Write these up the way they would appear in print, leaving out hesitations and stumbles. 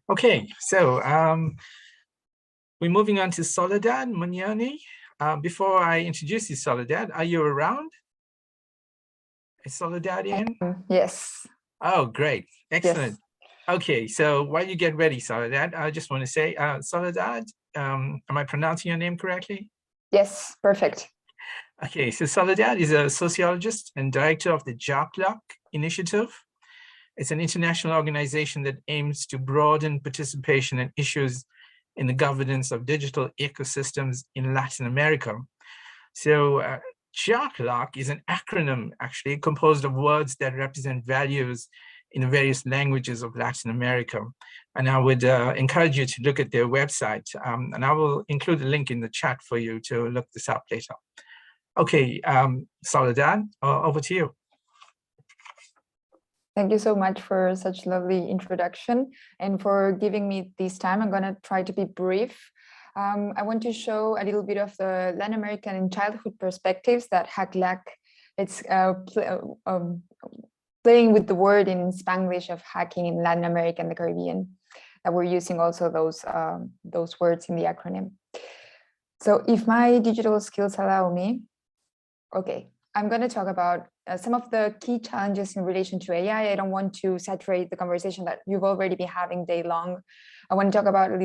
Okay, so we're moving on to Soledad Magnone. Before I introduce you, Soledad, are you around? Is Soledad in? Yes. Oh, great. Excellent. Yes. Okay, so while you get ready, Soledad, I just want to say, Soledad, am I pronouncing your name correctly? Yes, perfect. Okay, so Soledad is a sociologist and director of the JAAKLAC Initiative. It's an international organization that aims to broaden participation in issues in the governance of digital ecosystems in Latin America. So JAAKLAC is an acronym actually composed of words that represent values in the various languages of Latin America. And I would encourage you to look at their website, and I will include a link in the chat for you to look this up later. Okay, Soledad, over to you. Thank you so much for such lovely introduction and for giving me this time. I'm going to try to be brief. I want to show a little bit of the Latin American and childhood perspectives that JAAKLAC, it's playing with the word in Spanglish of hacking in Latin America and the Caribbean, that we're using also those words in the acronym. So if my digital skills allow me, okay, I'm going to talk about some of the key challenges in relation to AI. I don't want to saturate the conversation that you've already been having day long. I want to talk about a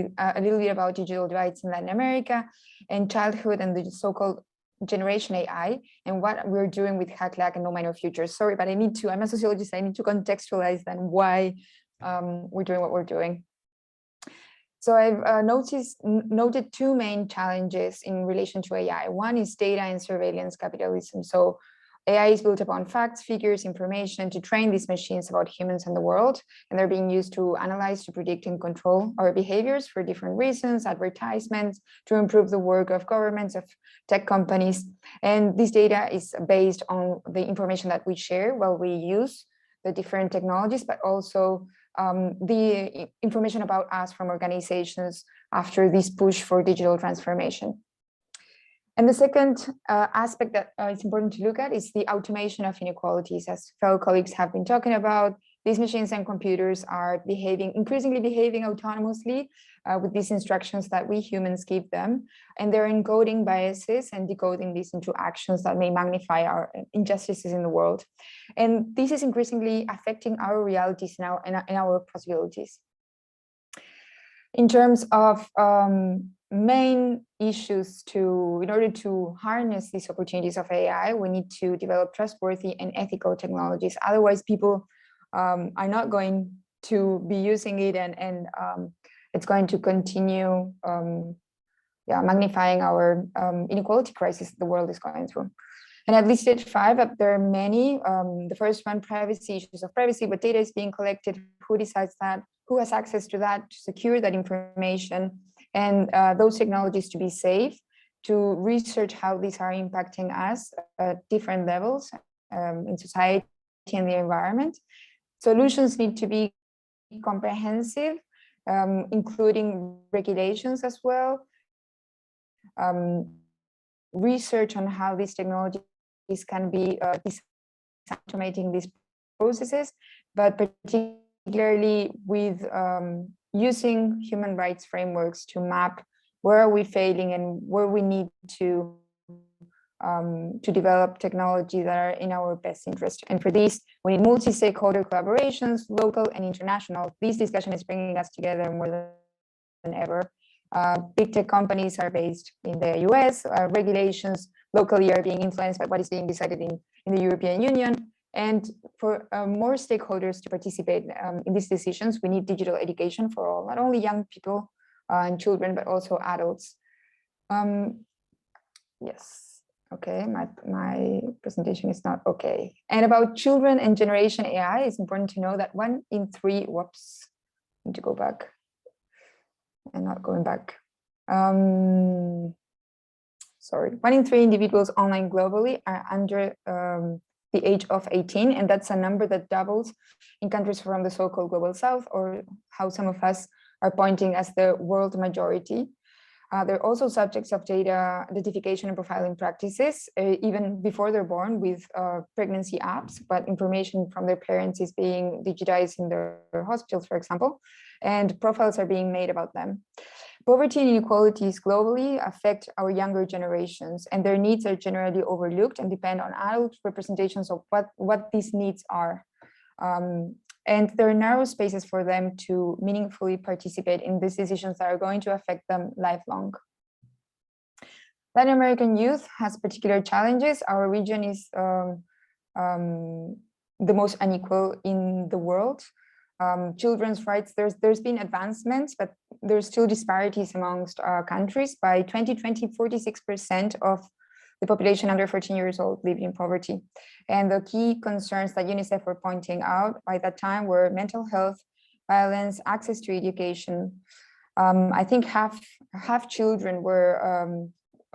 little bit about digital divides in Latin America and childhood and the so-called generation AI and what we're doing with JAAKLAC and No Minor Futures. Sorry, but I'm a sociologist, I need to contextualize then why we're doing what we're doing. So I've noted two main challenges in relation to AI. One is data and surveillance capitalism. So AI is built upon facts, figures, information to train these machines about humans and the world. And they're being used to analyze, to predict and control our behaviors for different reasons, advertisements, to improve the work of governments, of tech companies. And this data is based on the information that we share while we use the different technologies, but also the information about us from organizations after this push for digital transformation. And the second aspect that it's important to look at is the automation of inequalities. As fellow colleagues have been talking about, these machines and computers are increasingly behaving autonomously with these instructions that we humans give them. And they're encoding biases and decoding these into actions that may magnify our injustices in the world. And this is increasingly affecting our realities now and our possibilities. In terms of main issues in order to harness these opportunities of AI, we need to develop trustworthy and ethical technologies. Otherwise, people are not going to be using it, and it's going to continue magnifying our inequality crisis the world is going through. And I've listed 5, but there are many. The first one, privacy, issues of privacy, what data is being collected, who decides that, who has access to that, to secure that information, and those technologies to be safe, to research how these are impacting us at different levels in society and the environment. Solutions need to be comprehensive, including regulations as well, research on how these technologies can be automating these processes, but particularly with using human rights frameworks to map where are we failing and where we need to develop technology that are in our best interest. And for this, we need multi-stakeholder collaborations, local and international. This discussion is bringing us together more than ever. Big tech companies are based in the US, regulations locally are being influenced by what is being decided in the European Union. And for more stakeholders to participate in these decisions, we need digital education for all, not only young people and children, but also adults. Yes, okay, my presentation is not okay. And about children and generation AI, it's important to know that 1 in 3, whoops, I need to go back. And not going back. Sorry, 1 in 3 individuals online globally are under the age of 18, and that's a number that doubles in countries from the so-called global south, or how some of us are pointing as the world majority. They're also subjects of data identification and profiling practices, even before they're born with pregnancy apps, but information from their parents is being digitized in their hospitals, for example, and profiles are being made about them. Poverty and inequalities globally affect our younger generations, and their needs are generally overlooked and depend on adult representations of what these needs are. And there are narrow spaces for them to meaningfully participate in these decisions that are going to affect them lifelong. Latin American youth has particular challenges. Our region is the most unequal in the world. Children's rights, there's been advancements, but there's still disparities amongst countries. By 2020, 46% of the population under 14 years old lived in poverty. And the key concerns that UNICEF were pointing out by that time were mental health, violence, access to education. I think half children were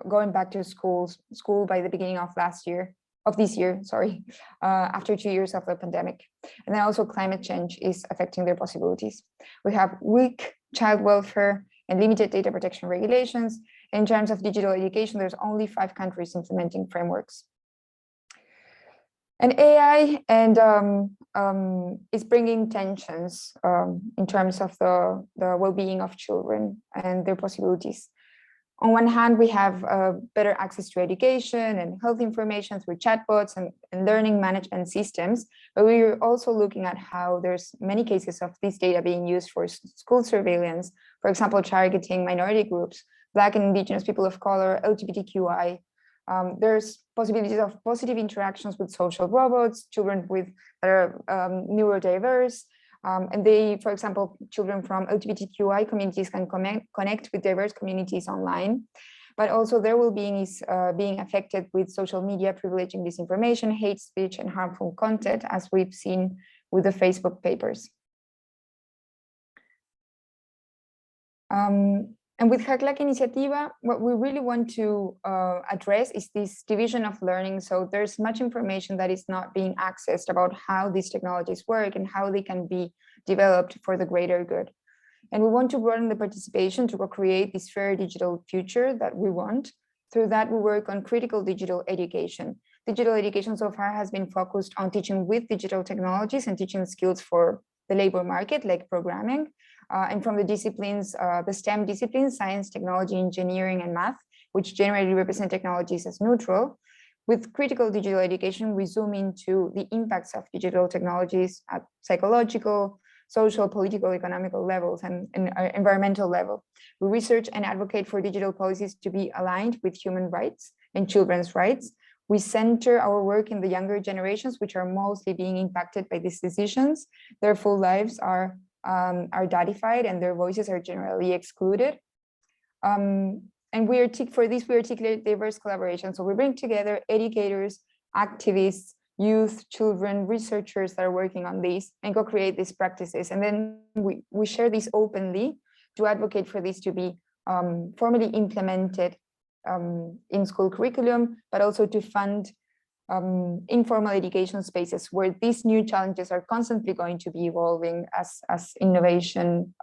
going back to school by the beginning of this year, after 2 years of the pandemic. And then also climate change is affecting their possibilities. We have weak child welfare and limited data protection regulations. In terms of digital education, there's only 5 countries implementing frameworks. And AI is bringing tensions in terms of the well-being of children and their possibilities. On one hand, we have better access to education and health information through chatbots and learning management systems, but we're also looking at how there's many cases of this data being used for school surveillance, for example, targeting minority groups, Black and Indigenous people of color, LGBTQI. There's possibilities of positive interactions with social robots, children that are neurodiverse, and they, for example, children from LGBTQI communities can connect with diverse communities online, but also their well-being is being affected with social media privileging disinformation, hate speech, and harmful content, as we've seen with the Facebook papers. And with JAAKLAC Iniciativa, what we really want to address is this division of learning. So there's much information that is not being accessed about how these technologies work and how they can be developed for the greater good. And we want to broaden the participation to co-create this fair digital future that we want. Through that, we work on critical digital education. Digital education so far has been focused on teaching with digital technologies and teaching skills for the labor market, like programming. And from the disciplines, the STEM disciplines, science, technology, engineering, and math, which generally represent technologies as neutral. With critical digital education, we zoom into the impacts of digital technologies at psychological, social, political, economical levels, and environmental level. We research and advocate for digital policies to be aligned with human rights and children's rights. We center our work in the younger generations, which are mostly being impacted by these decisions. Their full lives are datified and their voices are generally excluded. And for this, we articulate diverse collaboration. So we bring together educators, activists, youth, children, researchers that are working on these and co-create these practices. And then we share this openly to advocate for this to be formally implemented in school curriculum, but also to fund informal education spaces where these new challenges are constantly going to be evolving as innovation,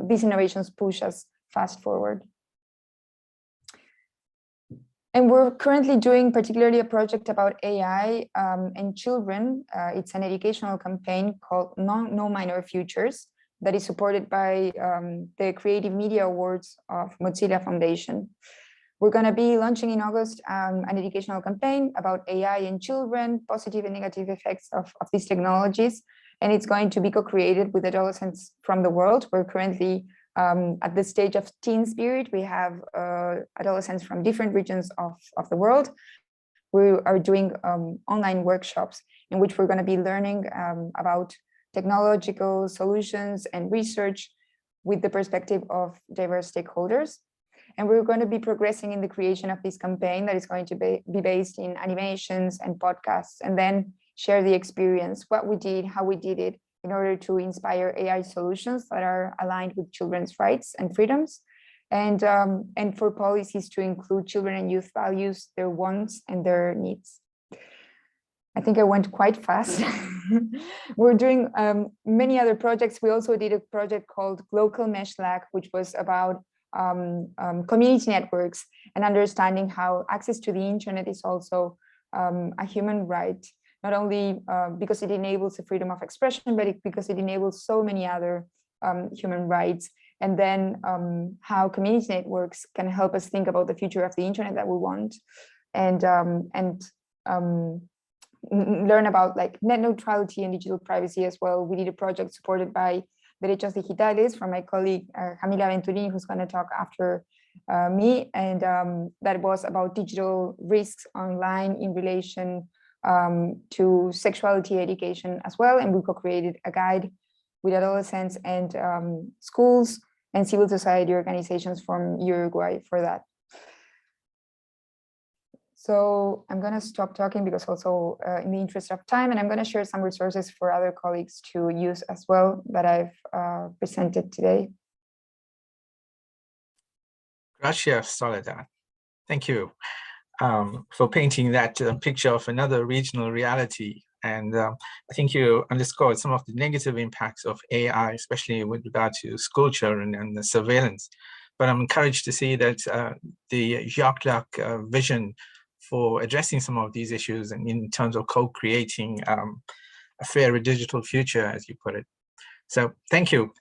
these innovations push us fast forward. And we're currently doing particularly a project about AI and children. It's an educational campaign called No Minor Futures that is supported by the Creative Media Awards of Mozilla Foundation. We're going to be launching in August an educational campaign about AI and children, positive and negative effects of these technologies. And it's going to be co-created with adolescents from the world. We're currently at the stage of teen spirit. We have adolescents from different regions of the world. We are doing online workshops in which we're going to be learning about technological solutions and research with the perspective of diverse stakeholders. And we're going to be progressing in the creation of this campaign that is going to be based in animations and podcasts, and then share the experience, what we did, how we did it, in order to inspire AI solutions that are aligned with children's rights and freedoms, and for policies to include children and youth values, their wants and their needs. I think I went quite fast. We're doing many other projects. We also did a project called Local Mesh LAC, which was about community networks, and understanding how access to the internet is also a human right, not only because it enables the freedom of expression, but because it enables so many other human rights. And then how community networks can help us think about the future of the internet that we want, and learn about like net neutrality and digital privacy as well. We did a project supported by Derechos Digitales from my colleague Camila Venturini, who's going to talk after me, and that was about digital risks online in relation to sexuality education as well. And we co-created a guide with adolescents and schools and civil society organizations from Uruguay for that. So I'm going to stop talking because also in the interest of time, and I'm going to share some resources for other colleagues to use as well that I've presented today. Gracias, Soledad. Thank you for painting that picture of another regional reality. And I think you underscored some of the negative impacts of AI, especially with regard to school children and the surveillance. But I'm encouraged to see that the JAAKLAC vision for addressing some of these issues and in terms of co-creating a fairer digital future, as you put it. So thank you.